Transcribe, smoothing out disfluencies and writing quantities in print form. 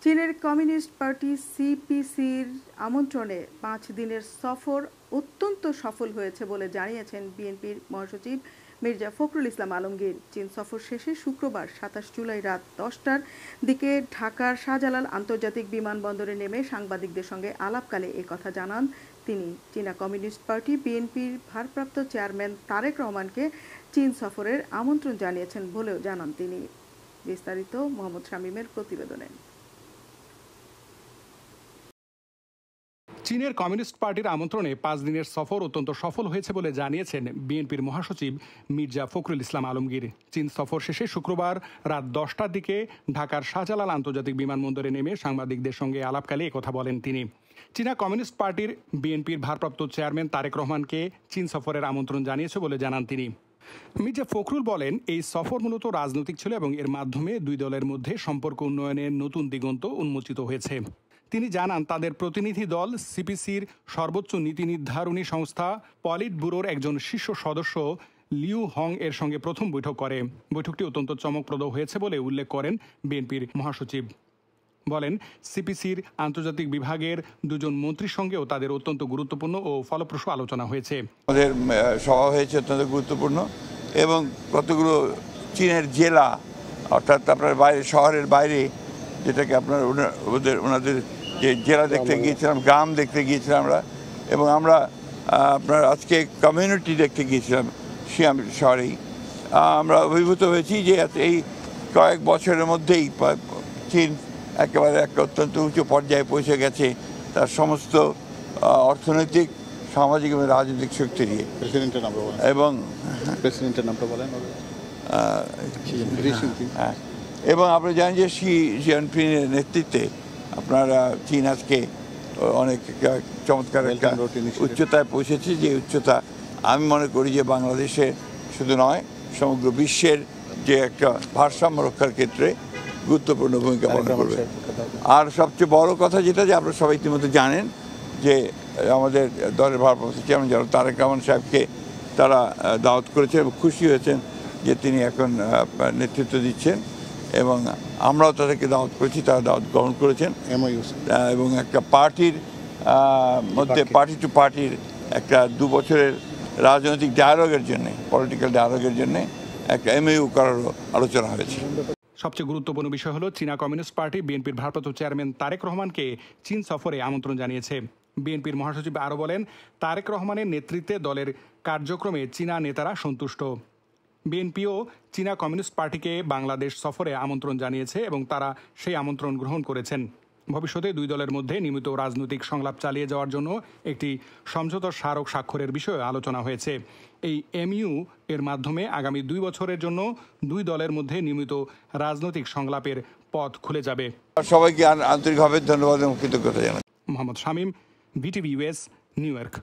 চীনের communist party সিপিসির আমন্ত্রণে 5 দিনের সফর অত্যন্ত সফল হয়েছে বলে জানিয়েছেন বিএনপির মহাসচিব মির্জা ফখরুল ইসলাম আলমগীর। চীন সফর শেষে শুক্রবার 27 জুলাই রাত 10টার দিকে ঢাকার শাহজালাল আন্তর্জাতিক বিমানবন্দরে নেমে সাংবাদিকদের সঙ্গে আলাপকালে একথা জানান তিনি। চীনা কমিউনিস্ট পার্টি বিএনপির ভারপ্রাপ্ত চেয়ারম্যান তারেক রহমানকে চীন সফরের আমন্ত্রণ জানিয়েছেন বলেও জানান তিনি। বিস্তারিত মোহাম্মদ শামীমের প্রতিবেদনে। চীনের কমিউনিস্ট পার্টির আমন্ত্রণে 5 দিনের সফর অত্যন্ত সফল হয়েছে বলে জানিয়েছেন বিএনপির মহাসচিব মির্জা ফখরুল ইসলাম আলমগীর। চীন সফর শেষে শুক্রবার রাত 10টার দিকে ঢাকার শাহজালাল আন্তর্জাতিক বিমানবন্দরে নেমে সাংবাদিকদের সঙ্গে আলাপকালে একথা বলেন তিনি। চীনা কমিউনিস্ট পার্টির বিএনপির ভারপ্রাপ্ত চেয়ারম্যান তারেক রহমানকে চীন সফরের আমন্ত্রণ জানিয়েছে বলে জানান তিনি। মির্জা ফখরুল বলেন, এই সফর মূলত রাজনৈতিক ছিল এবং এর মাধ্যমে দুই দলের মধ্যে সম্পর্ক উন্নয়নের নতুন দিগন্ত উন্মোচিত হয়েছে। তিনি জানান, তাদের প্রতিনিধি দল সিপিসির সর্বোচ্চ নীতি নির্ধারণী সংস্থা পলিট ব্যুরোর একজন শীর্ষ সদস্য লিউ হং এর সঙ্গে প্রথম বৈঠক করে। বৈঠকটি অত্যন্ত চমকপ্রদ হয়েছে বলে উল্লেখ করেন বিএনপির মহাসচিব। বলেন, সিপিসির আন্তর্জাতিক বিভাগের 2 জন মন্ত্রীর সঙ্গেও তাদের অত্যন্ত গুরুত্বপূর্ণ ও ফলপ্রসূ আলোচনা হয়েছে। আমাদের সভা হয়েছে অত্যন্ত গুরুত্বপূর্ণ এবং কতগুলো চীনের জেলা, অর্থাৎ আপনার বাইরে, শহরের বাইরে, যেটাকে আপনার ওনাদের যে জেলা দেখতে গিয়েছিলাম, গ্রাম দেখতে গিয়েছিলাম আমরা, এবং আমরা আপনার আজকে কমিউনিটি দেখতে গিয়েছিলাম সিয়াম শহরেই। আমরা অভিভূত হয়েছি যে এই কয়েক বছরের মধ্যেই চীন একেবারে একটা অত্যন্ত উঁচু পর্যায়ে পৌঁছে গেছে তার সমস্ত অর্থনৈতিক, সামাজিক এবং রাজনৈতিক শক্তি দিয়ে। এবং এবং আমরা জানি যে শি জিনপিংয়ের নেতৃত্বে আপনারা চীন আজকে অনেক চমৎকার একটা উচ্চতায় পৌঁছেছে, যে উচ্চতা আমি মনে করি যে বাংলাদেশে শুধু নয়, সমগ্র বিশ্বের যে একটা ভারসাম্য রক্ষার ক্ষেত্রে গুরুত্বপূর্ণ ভূমিকা পালন করবে। আর সবচেয়ে বড় কথা যেটা, যে আপনারা সবাই ইতিমধ্যে জানেন যে আমাদের দলের ভারপ্রাপ্ত চেয়ারম্যান জনাব তারেক রহমান সাহেবকে তারা দাওয়াত করেছেন এবং খুশি হয়েছেন যে তিনি এখন নেতৃত্ব দিচ্ছেন, এবং আমরাও তাদেরকে দাওয়াত করেছি, তারা দাওয়াত গ্রহণ করেছেন এবং একটা পার্টির মধ্যে, পার্টি টু পার্টির একটা 2 বছরের রাজনৈতিক ডায়ালগের জন্য, পলিটিক্যাল ডায়ালগের জন্য একটা এমইউ করারও আলোচনা হয়েছে। সবচেয়ে গুরুত্বপূর্ণ বিষয় হলো, চীনা কমিউনিস্ট পার্টি বিএনপির ভারপ্রাপ্ত চেয়ারম্যান তারেক রহমানকে চীন সফরে আমন্ত্রণ জানিয়েছে। বিএনপির মহাসচিব আরও বলেন, তারেক রহমানের নেতৃত্বে দলের কার্যক্রমে চীনা নেতারা সন্তুষ্ট। বিএনপিও চীনা কমিউনিস্ট পার্টিকে বাংলাদেশ সফরে আমন্ত্রণ জানিয়েছে এবং তারা সেই আমন্ত্রণ গ্রহণ করেছেন। ভবিষ্যতে 2 দলের মধ্যে নিয়মিত রাজনৈতিক সংলাপ চালিয়ে যাওয়ার জন্য একটি সমঝোতা স্মারক স্বাক্ষরের বিষয়ে আলোচনা হয়েছে। এই এমইউ এর মাধ্যমে আগামী 2 বছরের জন্য 2 দলের মধ্যে নিয়মিত রাজনৈতিক সংলাপের পথ খুলে যাবে। সবাইকে আন্তরিকভাবে ধন্যবাদ এবং কৃতজ্ঞতা জানাই। Mohammad Shamim, VTV US, new York.